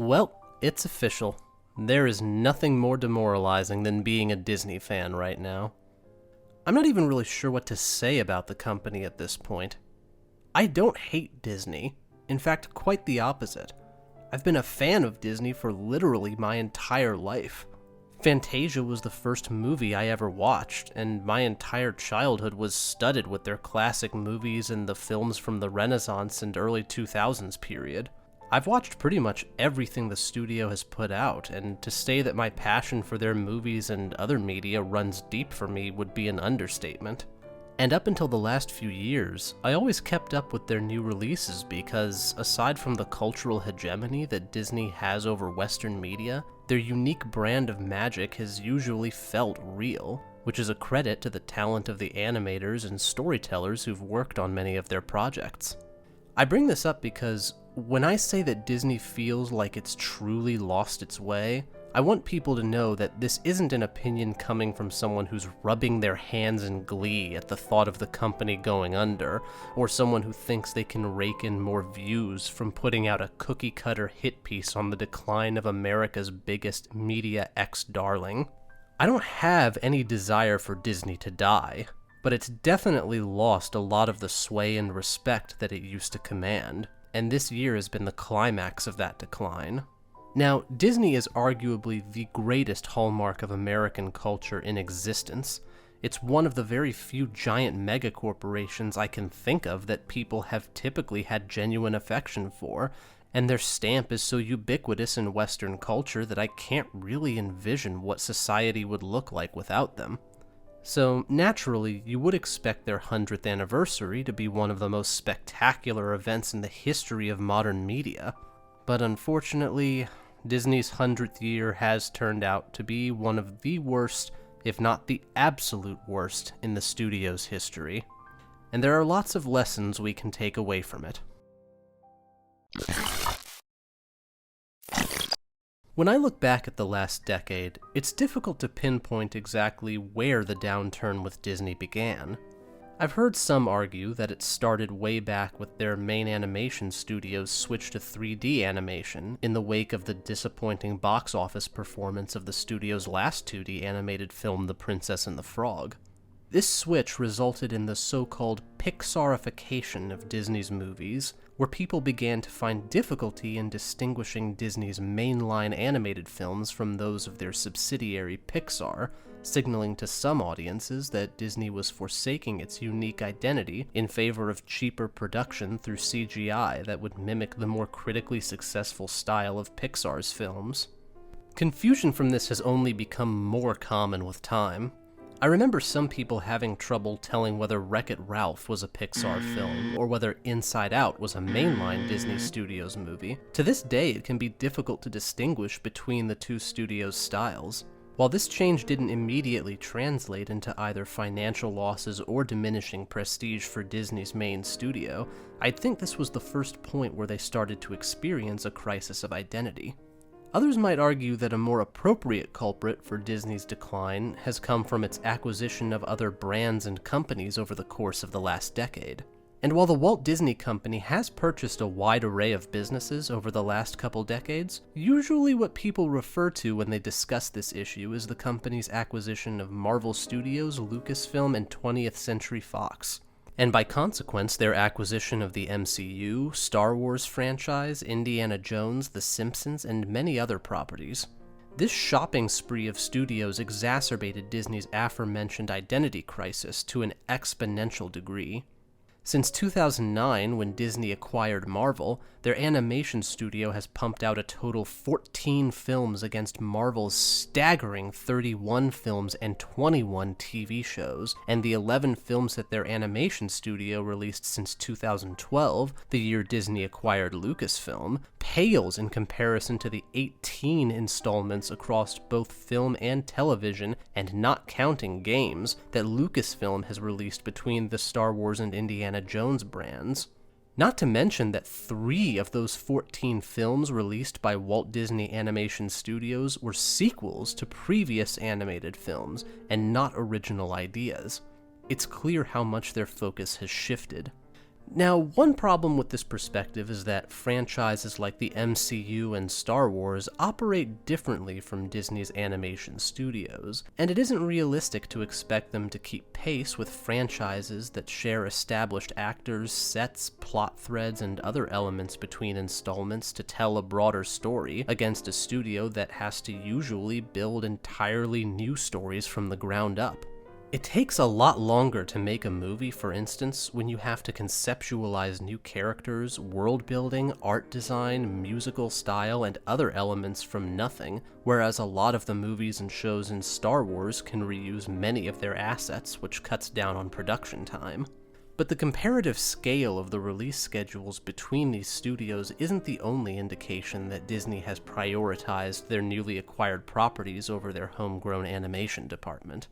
Well, it's official. There is nothing more demoralizing than being a Disney fan right now. I'm not even really sure what to say about the company at this point. I don't hate Disney. In fact, quite the opposite. I've been a fan of Disney for literally my entire life. Fantasia was the first movie I ever watched, and my entire childhood was studded with their classic movies and the films from the Renaissance and early 2000s period. I've watched pretty much everything the studio has put out, and to say that my passion for their movies and other media runs deep for me would be an understatement. And up until the last few years, I always kept up with their new releases because, aside from the cultural hegemony that Disney has over Western media, their unique brand of magic has usually felt real, which is a credit to the talent of the animators and storytellers who've worked on many of their projects. I bring this up because when I say that Disney feels like it's truly lost its way, I want people to know that this isn't an opinion coming from someone who's rubbing their hands in glee at the thought of the company going under, or someone who thinks they can rake in more views from putting out a cookie-cutter hit piece on the decline of America's biggest media ex-darling. I don't have any desire for Disney to die, but it's definitely lost a lot of the sway and respect that it used to command, and this year has been the climax of that decline. Now, Disney is arguably the greatest hallmark of American culture in existence. It's one of the very few giant megacorporations I can think of that people have typically had genuine affection for, and their stamp is so ubiquitous in Western culture that I can't really envision what society would look like without them. So, naturally, you would expect their 100th anniversary to be one of the most spectacular events in the history of modern media, but unfortunately, Disney's 100th year has turned out to be one of the worst, if not the absolute worst, in the studio's history, and there are lots of lessons we can take away from it. When I look back at the last decade, it's difficult to pinpoint exactly where the downturn with Disney began. I've heard some argue that it started way back with their main animation studio's switch to 3D animation in the wake of the disappointing box office performance of the studio's last 2D animated film, The Princess and the Frog. This switch resulted in the so-called Pixarification of Disney's movies, where people began to find difficulty in distinguishing Disney's mainline animated films from those of their subsidiary Pixar, signaling to some audiences that Disney was forsaking its unique identity in favor of cheaper production through CGI that would mimic the more critically successful style of Pixar's films. Confusion from this has only become more common with time. I remember some people having trouble telling whether Wreck-It Ralph was a Pixar film, or whether Inside Out was a mainline Disney Studios movie. To this day, it can be difficult to distinguish between the two studios' styles. While this change didn't immediately translate into either financial losses or diminishing prestige for Disney's main studio, I think this was the first point where they started to experience a crisis of identity. Others might argue that a more appropriate culprit for Disney's decline has come from its acquisition of other brands and companies over the course of the last decade. And while the Walt Disney Company has purchased a wide array of businesses over the last couple decades, usually what people refer to when they discuss this issue is the company's acquisition of Marvel Studios, Lucasfilm, and 20th Century Fox. And by consequence, their acquisition of the MCU, Star Wars franchise, Indiana Jones, The Simpsons, and many other properties. This shopping spree of studios exacerbated Disney's aforementioned identity crisis to an exponential degree. Since 2009, when Disney acquired Marvel, their animation studio has pumped out a total 14 films against Marvel's staggering 31 films and 21 TV shows, and the 11 films that their animation studio released since 2012, the year Disney acquired Lucasfilm, pales in comparison to the 18 installments across both film and television, and not counting games, that Lucasfilm has released between the Star Wars and Indiana Jones brands. Not to mention that 3 of those 14 films released by Walt Disney Animation Studios were sequels to previous animated films, and not original ideas. It's clear how much their focus has shifted. Now, one problem with this perspective is that franchises like the MCU and Star Wars operate differently from Disney's animation studios, and it isn't realistic to expect them to keep pace with franchises that share established actors, sets, plot threads, and other elements between installments to tell a broader story against a studio that has to usually build entirely new stories from the ground up. It takes a lot longer to make a movie, for instance, when you have to conceptualize new characters, world building, art design, musical style, and other elements from nothing, whereas a lot of the movies and shows in Star Wars can reuse many of their assets, which cuts down on production time. But the comparative scale of the release schedules between these studios isn't the only indication that Disney has prioritized their newly acquired properties over their homegrown animation department.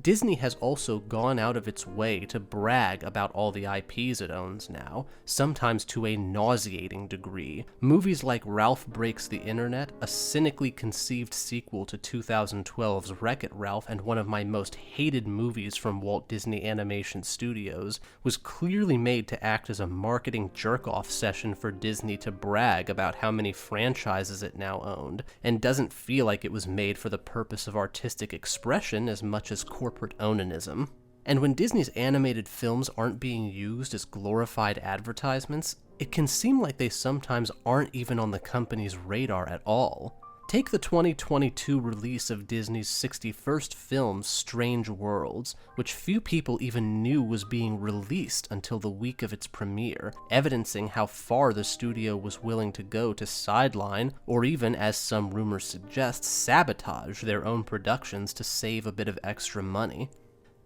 Disney has also gone out of its way to brag about all the IPs it owns now, sometimes to a nauseating degree. Movies like Ralph Breaks the Internet, a cynically conceived sequel to 2012's Wreck-It Ralph and one of my most hated movies from Walt Disney Animation Studios, was clearly made to act as a marketing jerk-off session for Disney to brag about how many franchises it now owned, and doesn't feel like it was made for the purpose of artistic expression as much as corporate onanism. And when Disney's animated films aren't being used as glorified advertisements, it can seem like they sometimes aren't even on the company's radar at all. Take the 2022 release of Disney's 61st film, Strange Worlds, which few people even knew was being released until the week of its premiere, evidencing how far the studio was willing to go to sideline, or even, as some rumors suggest, sabotage their own productions to save a bit of extra money.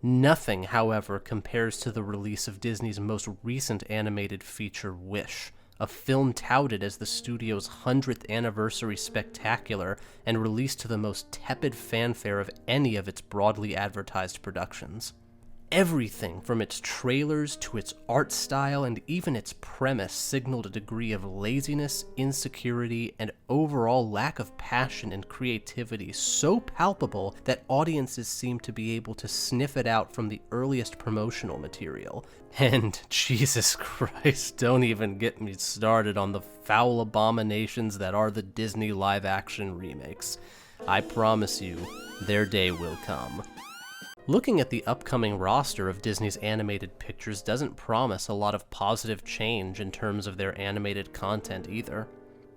Nothing, however, compares to the release of Disney's most recent animated feature, Wish, a film touted as the studio's 100th anniversary spectacular and released to the most tepid fanfare of any of its broadly advertised productions. Everything from its trailers to its art style and even its premise signaled a degree of laziness, insecurity, and overall lack of passion and creativity so palpable that audiences seemed to be able to sniff it out from the earliest promotional material. And, Jesus Christ, don't even get me started on the foul abominations that are the Disney live-action remakes. I promise you, their day will come. Looking at the upcoming roster of Disney's animated pictures doesn't promise a lot of positive change in terms of their animated content either.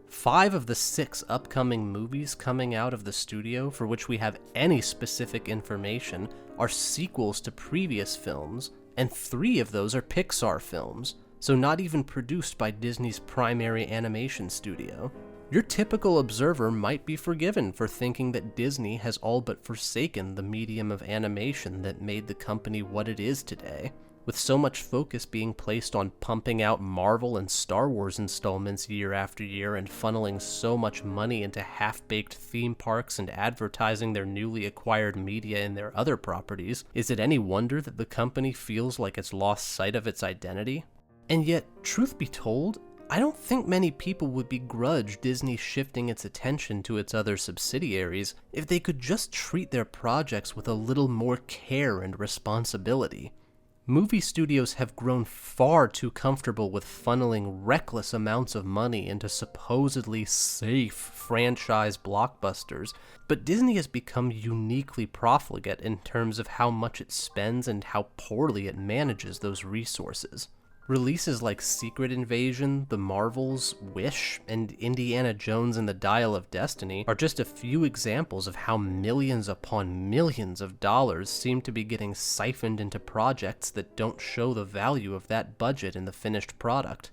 5 of the 6 upcoming movies coming out of the studio for which we have any specific information are sequels to previous films, and 3 of those are Pixar films, so not even produced by Disney's primary animation studio. Your typical observer might be forgiven for thinking that Disney has all but forsaken the medium of animation that made the company what it is today, with so much focus being placed on pumping out Marvel and Star Wars installments year after year and funneling so much money into half-baked theme parks and advertising their newly acquired media in their other properties. Is it any wonder that the company feels like it's lost sight of its identity? And yet, truth be told, I don't think many people would begrudge Disney shifting its attention to its other subsidiaries if they could just treat their projects with a little more care and responsibility. Movie studios have grown far too comfortable with funneling reckless amounts of money into supposedly safe franchise blockbusters, but Disney has become uniquely profligate in terms of how much it spends and how poorly it manages those resources. Releases like Secret Invasion, The Marvels, Wish, and Indiana Jones and the Dial of Destiny are just a few examples of how millions upon millions of dollars seem to be getting siphoned into projects that don't show the value of that budget in the finished product.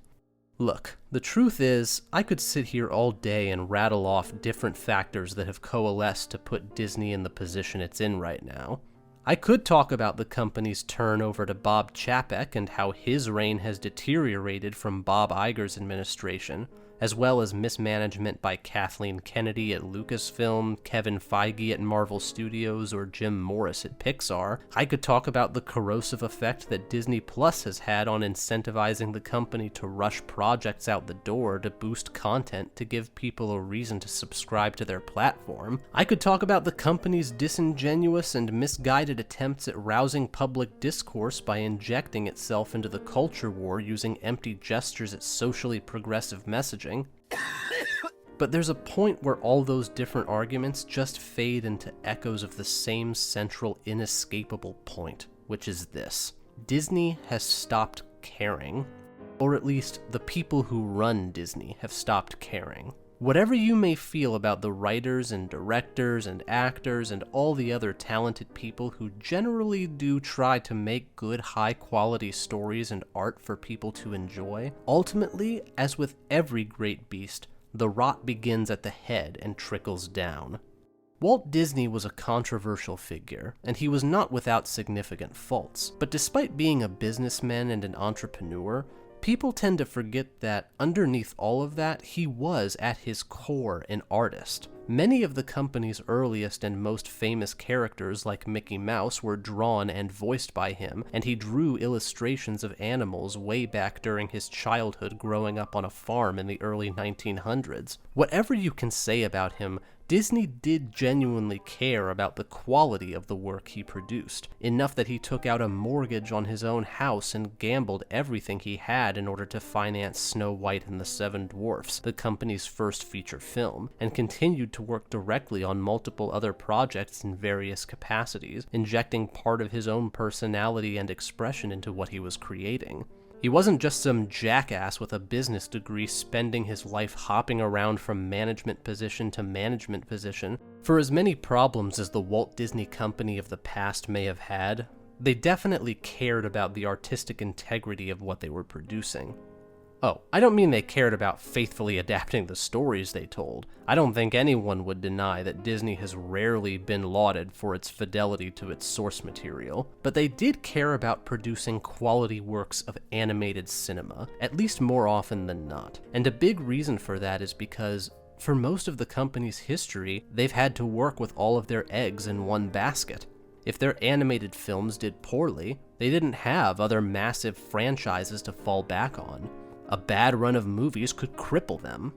Look, the truth is, I could sit here all day and rattle off different factors that have coalesced to put Disney in the position it's in right now. I could talk about the company's turn over to Bob Chapek and how his reign has deteriorated from Bob Iger's administration, as well as mismanagement by Kathleen Kennedy at Lucasfilm, Kevin Feige at Marvel Studios, or Jim Morris at Pixar. I could talk about the corrosive effect that Disney Plus has had on incentivizing the company to rush projects out the door to boost content to give people a reason to subscribe to their platform. I could talk about the company's disingenuous and misguided attempts at rousing public discourse by injecting itself into the culture war using empty gestures at socially progressive messaging. But there's a point where all those different arguments just fade into echoes of the same central, inescapable point, which is this: Disney has stopped caring. Or at least, the people who run Disney have stopped caring. Whatever you may feel about the writers and directors and actors and all the other talented people who generally do try to make good, high-quality stories and art for people to enjoy, ultimately, as with every great beast, the rot begins at the head and trickles down. Walt Disney was a controversial figure, and he was not without significant faults, but despite being a businessman and an entrepreneur, people tend to forget that underneath all of that, he was at his core an artist. Many of the company's earliest and most famous characters, like Mickey Mouse, were drawn and voiced by him, and he drew illustrations of animals way back during his childhood growing up on a farm in the early 1900s. Whatever you can say about him, Disney did genuinely care about the quality of the work he produced, enough that he took out a mortgage on his own house and gambled everything he had in order to finance Snow White and the Seven Dwarfs, the company's first feature film, and continued to work directly on multiple other projects in various capacities, injecting part of his own personality and expression into what he was creating. He wasn't just some jackass with a business degree spending his life hopping around from management position to management position. For as many problems as the Walt Disney Company of the past may have had, they definitely cared about the artistic integrity of what they were producing. Oh, I don't mean they cared about faithfully adapting the stories they told. I don't think anyone would deny that Disney has rarely been lauded for its fidelity to its source material, but they did care about producing quality works of animated cinema, at least more often than not. And a big reason for that is because, for most of the company's history, they've had to work with all of their eggs in one basket. If their animated films did poorly, they didn't have other massive franchises to fall back on. A bad run of movies could cripple them.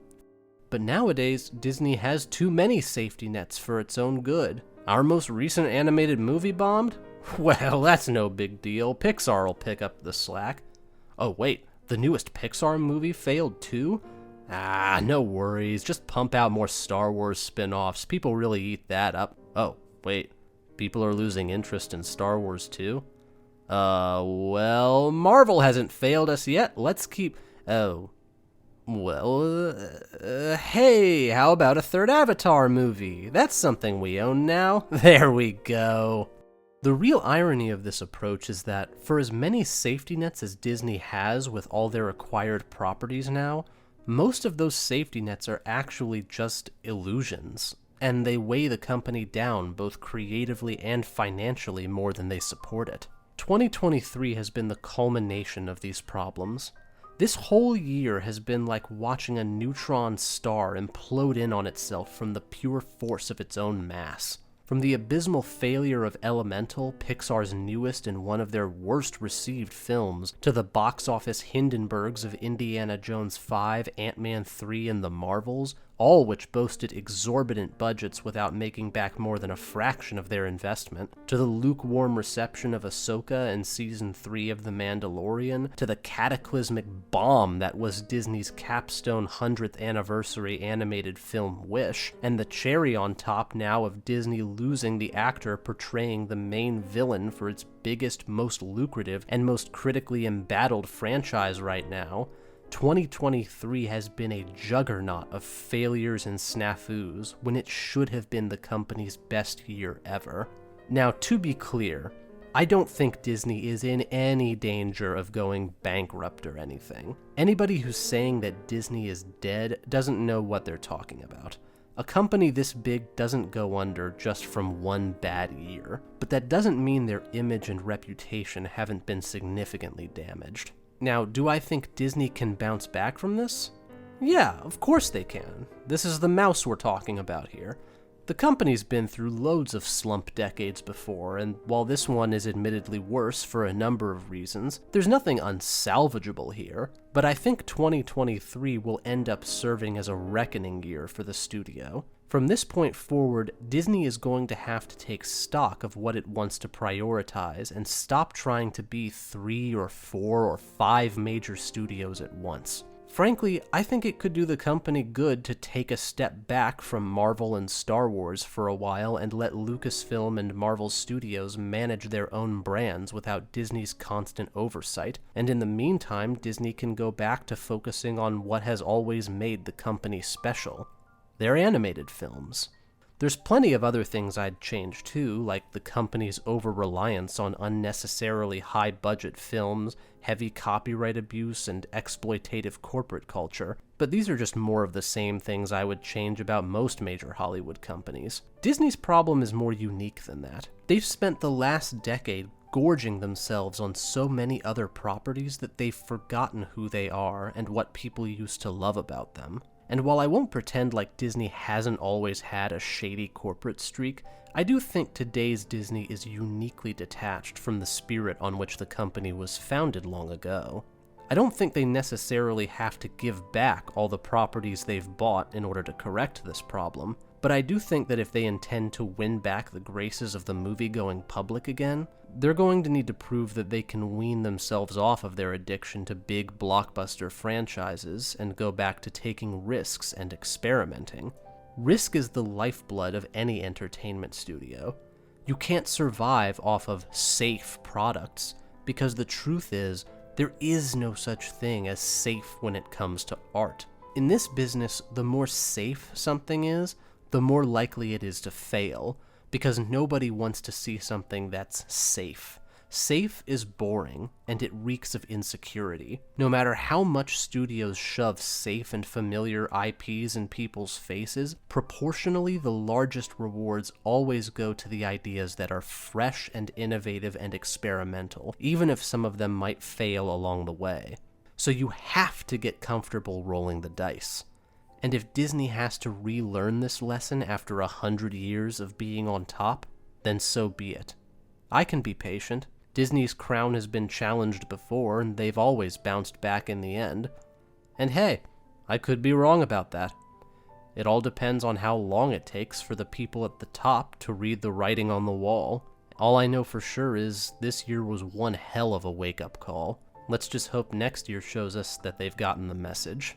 But nowadays, Disney has too many safety nets for its own good. Our most recent animated movie bombed? Well, that's no big deal. Pixar will pick up the slack. Oh wait, the newest Pixar movie failed too? No worries. Just pump out more Star Wars spin-offs. People really eat that up. Oh, wait. People are losing interest in Star Wars too? Well, Marvel hasn't failed us yet. Let's keep... Oh, well, hey, how about a third Avatar movie? That's something we own now. There we go. The real irony of this approach is that, for as many safety nets as Disney has with all their acquired properties now, most of those safety nets are actually just illusions, and they weigh the company down both creatively and financially more than they support it. 2023 has been the culmination of these problems. This whole year has been like watching a neutron star implode in on itself from the pure force of its own mass. From the abysmal failure of Elemental, Pixar's newest and one of their worst received films, to the box office Hindenburgs of Indiana Jones 5, Ant-Man 3, and The Marvels, all which boasted exorbitant budgets without making back more than a fraction of their investment, to the lukewarm reception of Ahsoka and Season 3 of The Mandalorian, to the cataclysmic bomb that was Disney's capstone 100th anniversary animated film Wish, and the cherry on top now of Disney losing the actor portraying the main villain for its biggest, most lucrative, and most critically embattled franchise right now. 2023 has been a juggernaut of failures and snafus when it should have been the company's best year ever. Now, to be clear, I don't think Disney is in any danger of going bankrupt or anything. Anybody who's saying that Disney is dead doesn't know what they're talking about. A company this big doesn't go under just from one bad year, but that doesn't mean their image and reputation haven't been significantly damaged. Now, do I think Disney can bounce back from this? Yeah, of course they can. This is the mouse we're talking about here. The company's been through loads of slump decades before, and while this one is admittedly worse for a number of reasons, there's nothing unsalvageable here. But I think 2023 will end up serving as a reckoning year for the studio. From this point forward, Disney is going to have to take stock of what it wants to prioritize and stop trying to be 3 or 4 or 5 major studios at once. Frankly, I think it could do the company good to take a step back from Marvel and Star Wars for a while and let Lucasfilm and Marvel Studios manage their own brands without Disney's constant oversight, and in the meantime, Disney can go back to focusing on what has always made the company special: their animated films. There's plenty of other things I'd change too, like the company's over-reliance on unnecessarily high-budget films, heavy copyright abuse, and exploitative corporate culture, but these are just more of the same things I would change about most major Hollywood companies. Disney's problem is more unique than that. They've spent the last decade gorging themselves on so many other properties that they've forgotten who they are and what people used to love about them. And while I won't pretend like Disney hasn't always had a shady corporate streak, I do think today's Disney is uniquely detached from the spirit on which the company was founded long ago. I don't think they necessarily have to give back all the properties they've bought in order to correct this problem, but I do think that if they intend to win back the graces of the movie-going public again, they're going to need to prove that they can wean themselves off of their addiction to big blockbuster franchises and go back to taking risks and experimenting. Risk is the lifeblood of any entertainment studio. You can't survive off of safe products, because the truth is, there is no such thing as safe when it comes to art. In this business, the more safe something is, the more likely it is to fail, because nobody wants to see something that's safe. Safe is boring, and it reeks of insecurity. No matter how much studios shove safe and familiar IPs in people's faces, proportionally the largest rewards always go to the ideas that are fresh and innovative and experimental, even if some of them might fail along the way. So you have to get comfortable rolling the dice. And if Disney has to relearn this lesson after 100 years of being on top, then so be it. I can be patient. Disney's crown has been challenged before, and they've always bounced back in the end. And hey, I could be wrong about that. It all depends on how long it takes for the people at the top to read the writing on the wall. All I know for sure is this year was one hell of a wake-up call. Let's just hope next year shows us that they've gotten the message.